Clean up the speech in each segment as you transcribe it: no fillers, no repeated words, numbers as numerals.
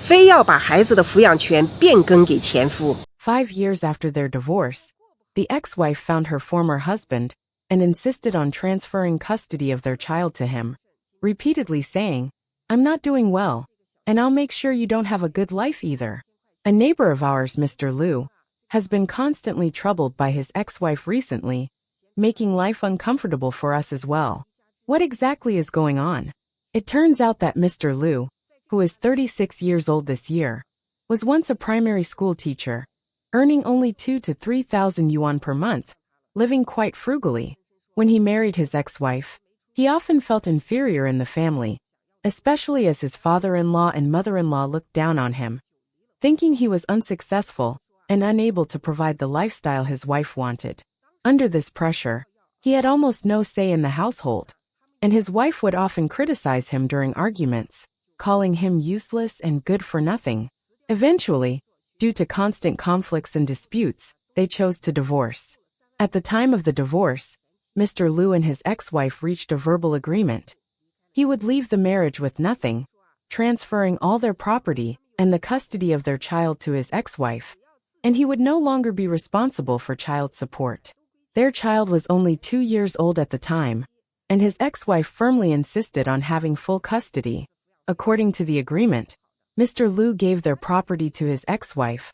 非要把孩子的抚养权变更给前夫。5 years after their divorce, the ex-wife found her former husband and insisted on transferring custody of their child to him, repeatedly saying, "I'm not doing well, and I'll make sure you don't have a good life either." A neighbor of ours, Mr. Liu, has been constantly troubled by his ex-wife recently, making life uncomfortable for us as well. What exactly is going on? It turns out that Mr. Liu, who is 36 years old this year, was once a primary school teacher, earning only 2,000 to 3,000 yuan per month, living quite frugally. When he married his ex-wife, he often felt inferior in the family, especially as his father-in-law and mother-in-law looked down on him, thinking he was unsuccessful and unable to provide the lifestyle his wife wanted. Under this pressure, he had almost no say in the household, and his wife would often criticize him during arguments, calling him useless and good for nothing. Eventually, due to constant conflicts and disputes, they chose to divorce. At the time of the divorce, Mr. Liu and his ex-wife reached a verbal agreement. He would leave the marriage with nothing, transferring all their property and the custody of their child to his ex-wife, and he would no longer be responsible for child support. Their child was only 2 years old at the time, and his ex-wife firmly insisted on having full custody. According to the agreement, Mr. Liu gave their property to his ex-wife,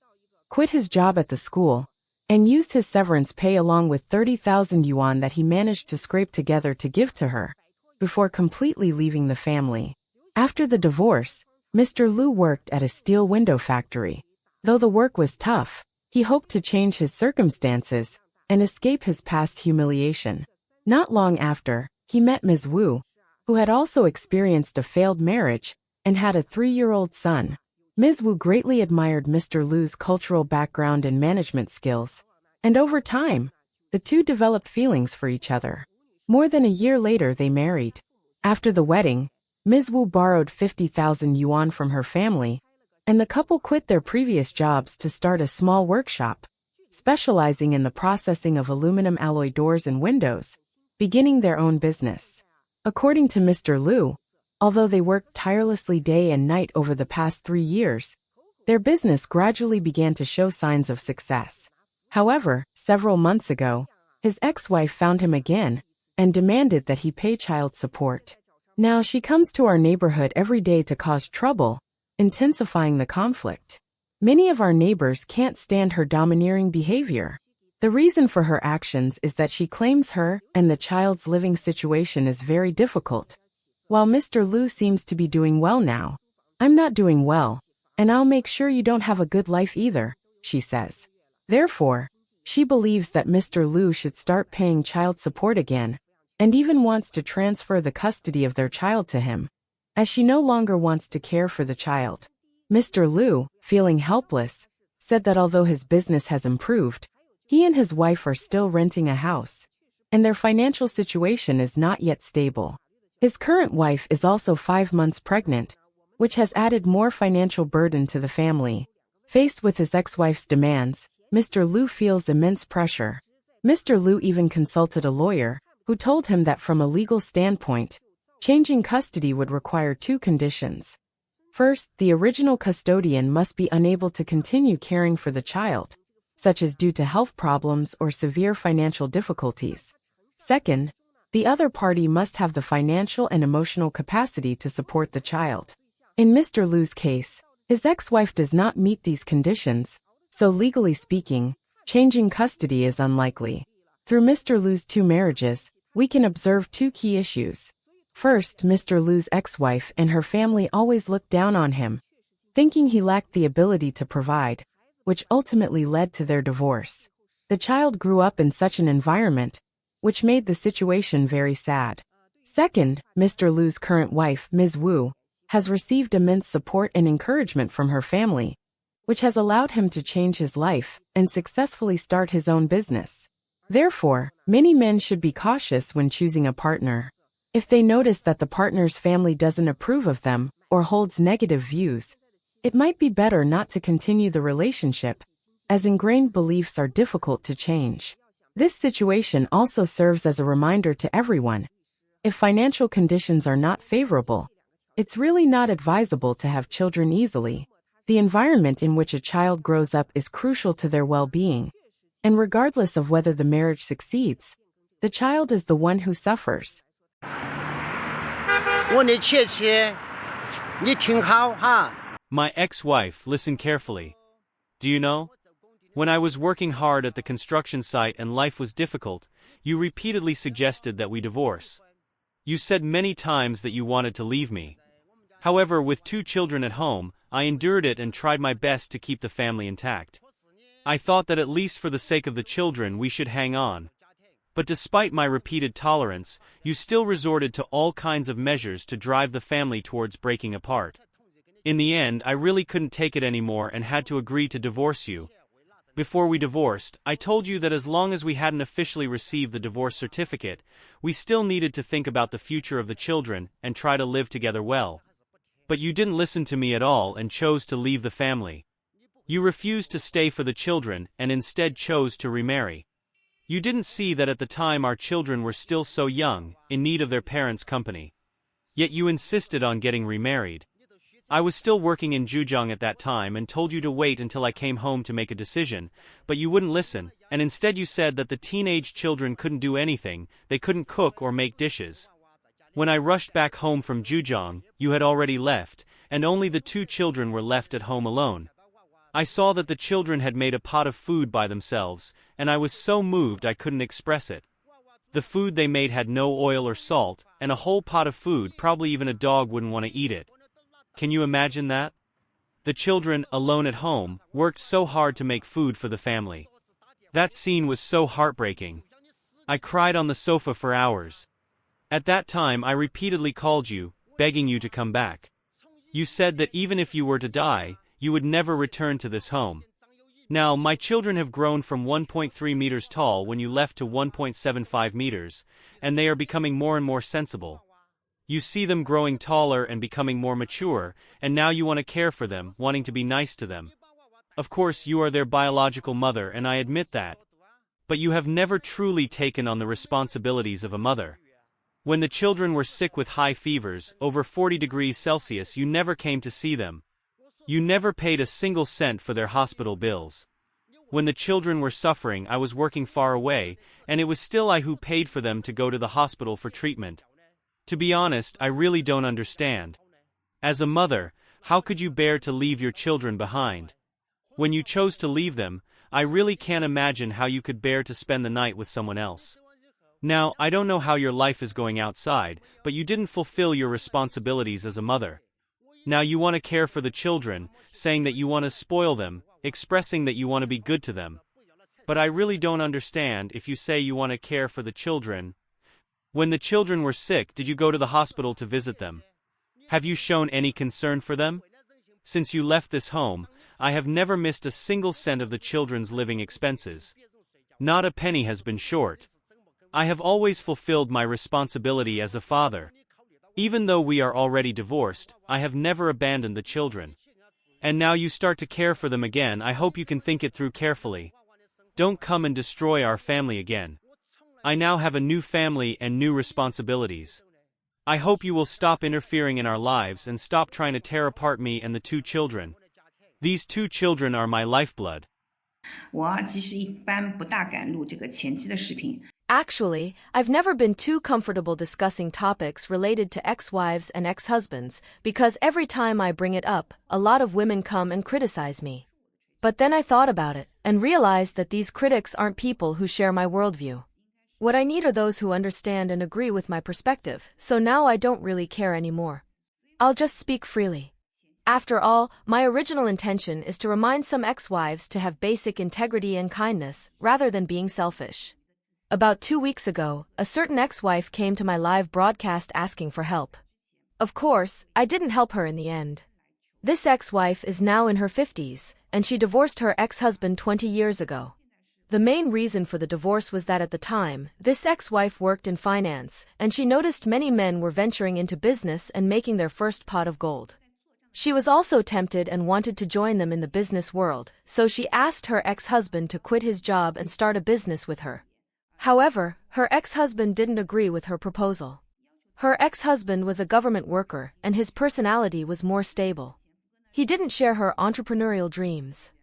quit his job at the school, and used his severance pay along with 30,000 yuan that he managed to scrape together to give to her, before completely leaving the family. After the divorce, Mr. Liu worked at a steel window factory. Though the work was tough, he hoped to change his circumstances and escape his past humiliation. Not long after, he met Ms. Wu, who had also experienced a failed marriage and had a 3-year-old son. Ms. Wu greatly admired Mr. Liu's cultural background and management skills, and over time, the two developed feelings for each other. More than a year later they married. After the wedding, Ms. Wu borrowed 50,000 yuan from her family, and the couple quit their previous jobs to start a small workshop, specializing in the processing of aluminum alloy doors and windows, beginning their own business. According to Mr. Liu, although they worked tirelessly day and night over the past 3 years, their business gradually began to show signs of success. However, several months ago, his ex-wife found him again and demanded that he pay child support. Now she comes to our neighborhood every day to cause trouble, intensifying the conflict. Many of our neighbors can't stand her domineering behavior. The reason for her actions is that she claims her and the child's living situation is very difficult. While Mr. Liu seems to be doing well now, "I'm not doing well, and I'll make sure you don't have a good life either," she says. Therefore, she believes that Mr. Liu should start paying child support again, and even wants to transfer the custody of their child to him, as she no longer wants to care for the child. Mr. Liu, feeling helpless, said that although his business has improved, he and his wife are still renting a house, and their financial situation is not yet stable. His current wife is also 5 months pregnant, which has added more financial burden to the family. Faced with his ex-wife's demands, Mr. Liu feels immense pressure. Mr. Liu even consulted a lawyer, who told him that from a legal standpoint, changing custody would require 2 conditions. First, the original custodian must be unable to continue caring for the child, such as due to health problems or severe financial difficulties. Second, the other party must have the financial and emotional capacity to support the child. In Mr. Liu's case, his ex-wife does not meet these conditions, so legally speaking, changing custody is unlikely. Through Mr. Liu's 2 marriages, we can observe 2 key issues. First, Mr. Liu's ex-wife and her family always looked down on him, thinking he lacked the ability to provide, which ultimately led to their divorce. The child grew up in such an environment, which made the situation very sad. Second, Mr. Liu's current wife, Ms. Wu, has received immense support and encouragement from her family, which has allowed him to change his life and successfully start his own business. Therefore, many men should be cautious when choosing a partner. If they notice that the partner's family doesn't approve of them or holds negative views, it might be better not to continue the relationship, as ingrained beliefs are difficult to change. This situation also serves as a reminder to everyone. If financial conditions are not favorable, it's really not advisable to have children easily. The environment in which a child grows up is crucial to their well-being, and regardless of whether the marriage succeeds, the child is the one who suffers. 我的妻子，你听好哈。 My ex-wife, listen carefully. Do you know? When I was working hard at the construction site and life was difficult, you repeatedly suggested that we divorce. You said many times that you wanted to leave me. However, with 2 children at home, I endured it and tried my best to keep the family intact. I thought that at least for the sake of the children we should hang on. But despite my repeated tolerance, you still resorted to all kinds of measures to drive the family towards breaking apart. In the end, I really couldn't take it anymore and had to agree to divorce you. Before we divorced, I told you that as long as we hadn't officially received the divorce certificate, we still needed to think about the future of the children and try to live together well. But you didn't listen to me at all and chose to leave the family. You refused to stay for the children and instead chose to remarry. You didn't see that at the time our children were still so young, in need of their parents' company. Yet you insisted on getting remarried. I was still working in Zhejiang at that time and told you to wait until I came home to make a decision, but you wouldn't listen, and instead you said that the teenage children couldn't do anything, they couldn't cook or make dishes. When I rushed back home from Zhejiang, you had already left, and only the 2 children were left at home alone. I saw that the children had made a pot of food by themselves, and I was so moved I couldn't express it. The food they made had no oil or salt, and a whole pot of food, probably even a dog wouldn't want to eat it. Can you imagine that? The children, alone at home, worked so hard to make food for the family. That scene was so heartbreaking. I cried on the sofa for hours. At that time I repeatedly called you, begging you to come back. You said that even if you were to die, you would never return to this home. Now, my children have grown from 1.3 meters tall when you left to 1.75 meters, and they are becoming more and more sensible. You see them growing taller and becoming more mature, and now you want to care for them, wanting to be nice to them. Of course, you are their biological mother, and I admit that. But you have never truly taken on the responsibilities of a mother. When the children were sick with high fevers, over 40 degrees Celsius, you never came to see them. You never paid a single cent for their hospital bills. When the children were suffering, I was working far away, and it was still I who paid for them to go to the hospital for treatment. To be honest, I really don't understand. As a mother, how could you bear to leave your children behind? When you chose to leave them, I really can't imagine how you could bear to spend the night with someone else. Now, I don't know how your life is going outside, but you didn't fulfill your responsibilities as a mother. Now you want to care for the children, saying that you want to spoil them, expressing that you want to be good to them. But I really don't understand if you say you want to care for the children. When the children were sick, did you go to the hospital to visit them? Have you shown any concern for them? Since you left this home, I have never missed a single cent of the children's living expenses. Not a penny has been short. I have always fulfilled my responsibility as a father. Even though we are already divorced, I have never abandoned the children. And now you start to care for them again. I hope you can think it through carefully. Don't come and destroy our family again. I now have a new family and new responsibilities. I hope you will stop interfering in our lives and stop trying to tear apart me and the 2 children. These 2 children are my lifeblood. 我其实一般不大敢录这个前期的视频。 Actually, I've never been too comfortable discussing topics related to ex-wives and ex-husbands because every time I bring it up, a lot of women come and criticize me. But then I thought about it and realized that these critics aren't people who share my worldview. What I need are those who understand and agree with my perspective, so now I don't really care anymore. I'll just speak freely. After all, my original intention is to remind some ex-wives to have basic integrity and kindness, rather than being selfish. About 2 weeks ago, a certain ex-wife came to my live broadcast asking for help. Of course, I didn't help her in the end. This ex-wife is now in her 50s, and she divorced her ex-husband 20 years ago. The main reason for the divorce was that at the time, this ex-wife worked in finance, and she noticed many men were venturing into business and making their first pot of gold. She was also tempted and wanted to join them in the business world, so she asked her ex-husband to quit his job and start a business with her. However, her ex-husband didn't agree with her proposal. Her ex-husband was a government worker, and his personality was more stable. He didn't share her entrepreneurial dreams.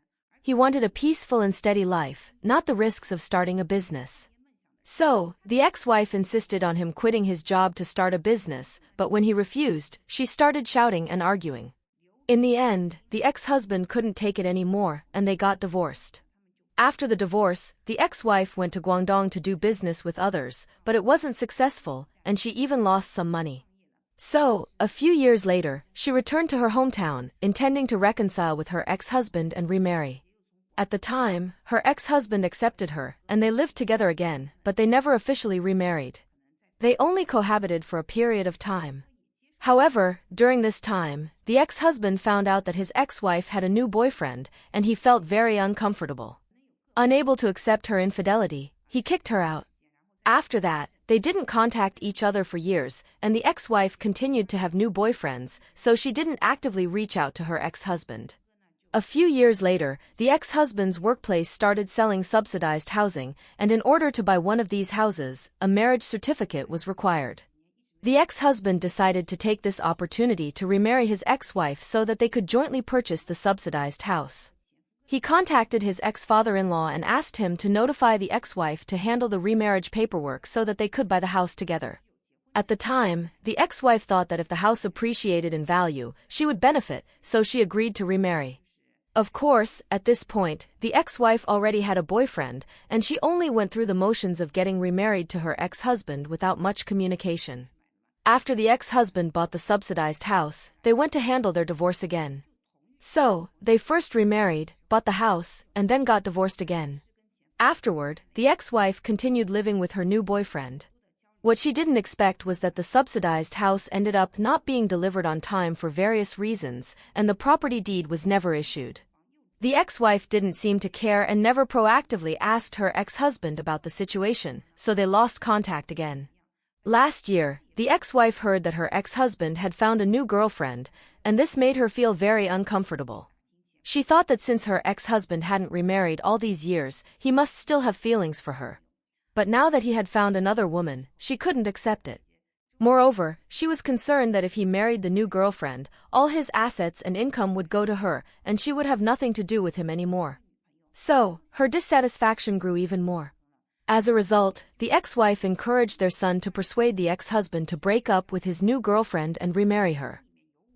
He wanted a peaceful and steady life, not the risks of starting a business. So, the ex-wife insisted on him quitting his job to start a business, but when he refused, she started shouting and arguing. In the end, the ex-husband couldn't take it anymore, and they got divorced. After the divorce, the ex-wife went to Guangdong to do business with others, but it wasn't successful, and she even lost some money. So, a few years later, she returned to her hometown, intending to reconcile with her ex-husband and remarry. At the time, her ex-husband accepted her, and they lived together again, but they never officially remarried. They only cohabited for a period of time. However, during this time, the ex-husband found out that his ex-wife had a new boyfriend, and he felt very uncomfortable. Unable to accept her infidelity, he kicked her out. After that, they didn't contact each other for years, and the ex-wife continued to have new boyfriends, so she didn't actively reach out to her ex-husband. A few years later, the ex-husband's workplace started selling subsidized housing, and in order to buy one of these houses, a marriage certificate was required. The ex-husband decided to take this opportunity to remarry his ex-wife so that they could jointly purchase the subsidized house. He contacted his ex-father-in-law and asked him to notify the ex-wife to handle the remarriage paperwork so that they could buy the house together. At the time, the ex-wife thought that if the house appreciated in value, she would benefit, so she agreed to remarry. Of course, at this point, the ex-wife already had a boyfriend, and she only went through the motions of getting remarried to her ex-husband without much communication. After the ex-husband bought the subsidized house, they went to handle their divorce again. So, they first remarried, bought the house, and then got divorced again. Afterward, the ex-wife continued living with her new boyfriend. What she didn't expect was that the subsidized house ended up not being delivered on time for various reasons, and the property deed was never issued. The ex-wife didn't seem to care and never proactively asked her ex-husband about the situation, so they lost contact again. Last year, the ex-wife heard that her ex-husband had found a new girlfriend, and this made her feel very uncomfortable. She thought that since her ex-husband hadn't remarried all these years, he must still have feelings for her. But now that he had found another woman, she couldn't accept it. Moreover, she was concerned that if he married the new girlfriend, all his assets and income would go to her, and she would have nothing to do with him anymore. So, her dissatisfaction grew even more. As a result, the ex-wife encouraged their son to persuade the ex-husband to break up with his new girlfriend and remarry her.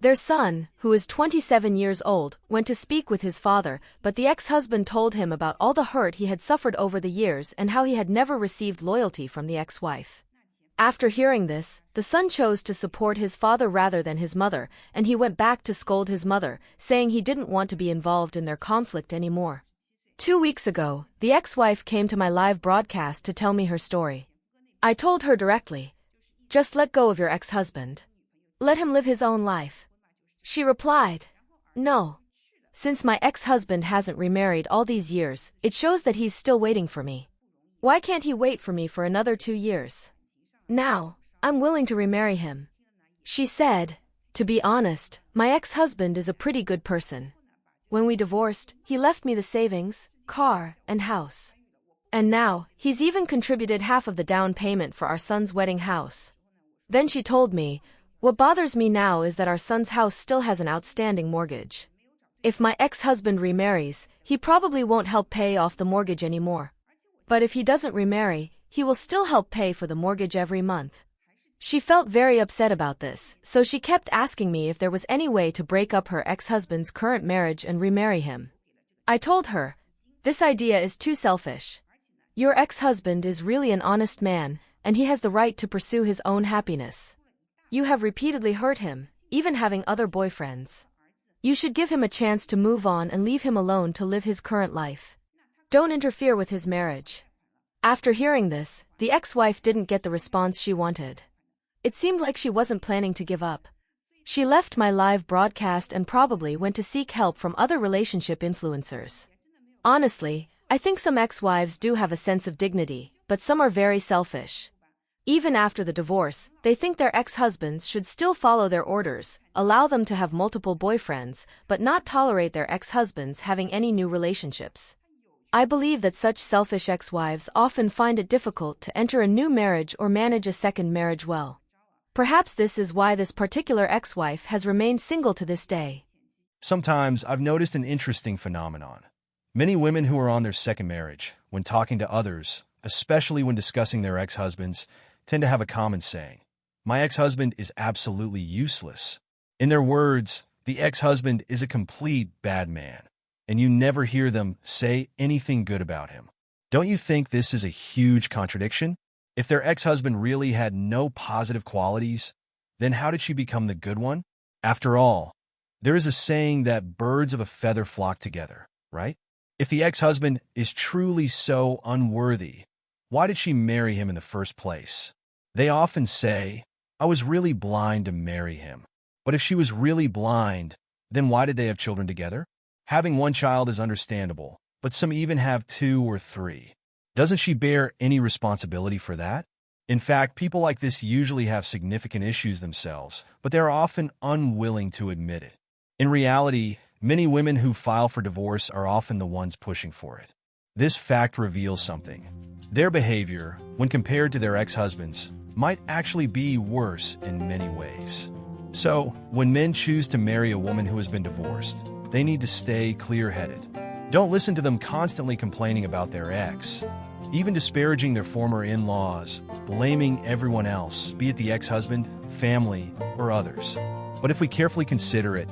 Their son, who is 27 years old, went to speak with his father, but the ex-husband told him about all the hurt he had suffered over the years and how he had never received loyalty from the ex-wife. After hearing this, the son chose to support his father rather than his mother, and he went back to scold his mother, saying he didn't want to be involved in their conflict anymore. 2 weeks ago, the ex-wife came to my live broadcast to tell me her story. I told her directly, "Just let go of your ex-husband. Let him live his own life." She replied, "No. Since my ex-husband hasn't remarried all these years, it shows that he's still waiting for me. Why can't he wait for me for another 2 years? Now, I'm willing to remarry him." She said, "To be honest, my ex-husband is a pretty good person. When we divorced, he left me the savings, car, and house. And now, he's even contributed half of the down payment for our son's wedding house." Then she told me, "What bothers me now is that our son's house still has an outstanding mortgage. If my ex-husband remarries, he probably won't help pay off the mortgage anymore. But if he doesn't remarry, he will still help pay for the mortgage every month." She felt very upset about this, so she kept asking me if there was any way to break up her ex-husband's current marriage and remarry him. I told her, "This idea is too selfish. Your ex-husband is really an honest man, and he has the right to pursue his own happiness. You have repeatedly hurt him, even having other boyfriends. You should give him a chance to move on and leave him alone to live his current life. Don't interfere with his marriage." After hearing this, the ex-wife didn't get the response she wanted. It seemed like she wasn't planning to give up. She left my live broadcast and probably went to seek help from other relationship influencers. Honestly, I think some ex-wives do have a sense of dignity, but some are very selfish. Even after the divorce, they think their ex-husbands should still follow their orders, allow them to have multiple boyfriends, but not tolerate their ex-husbands having any new relationships. I believe that such selfish ex-wives often find it difficult to enter a new marriage or manage a second marriage well. Perhaps this is why this particular ex-wife has remained single to this day. Sometimes I've noticed an interesting phenomenon. Many women who are on their second marriage, when talking to others, especially when discussing their ex-husbands, tend to have a common saying. My ex-husband is absolutely useless. In their words, the ex-husband is a complete bad man, and you never hear them say anything good about him. Don't you think this is a huge contradiction? If their ex-husband really had no positive qualities, then how did she become the good one? After all, there is a saying that birds of a feather flock together, right? If the ex-husband is truly so unworthy, why did she marry him in the first place? They often say, I was really blind to marry him. But if she was really blind, then why did they have children together? Having one child is understandable, but some even have 2 or 3. Doesn't she bear any responsibility for that? In fact, people like this usually have significant issues themselves, but they are often unwilling to admit it. In reality, many women who file for divorce are often the ones pushing for it. This fact reveals something. Their behavior, when compared to their ex-husbands, might actually be worse in many ways. So, when men choose to marry a woman who has been divorced, they need to stay clear-headed. Don't listen to them constantly complaining about their ex, even disparaging their former in-laws, blaming everyone else, be it the ex-husband, family, or others. But if we carefully consider it,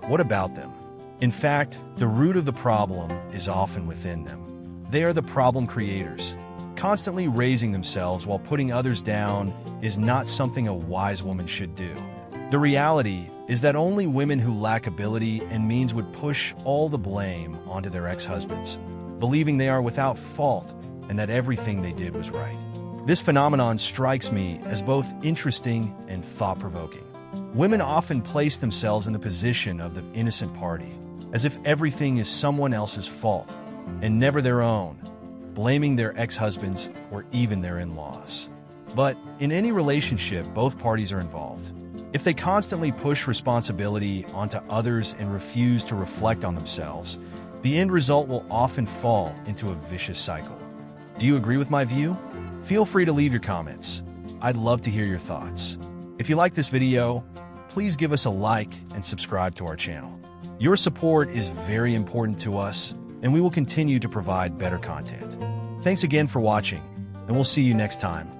what about them? In fact, the root of the problem is often within them. They are the problem creators. Constantly raising themselves while putting others down is not something a wise woman should do. The reality is that only women who lack ability and means would push all the blame onto their ex-husbands, believing they are without fault and that everything they did was right. This phenomenon strikes me as both interesting and thought-provoking. Women often place themselves in the position of the innocent party, as if everything is someone else's fault and never their own, blaming their ex-husbands or even their in-laws. But in any relationship, both parties are involved. If they constantly push responsibility onto others and refuse to reflect on themselves, the end result will often fall into a vicious cycle. Do you agree with my view? Feel free to leave your comments. I'd love to hear your thoughts. If you like this video, please give us a like and subscribe to our channel. Your support is very important to us, and we will continue to provide better content. Thanks again for watching, and we'll see you next time.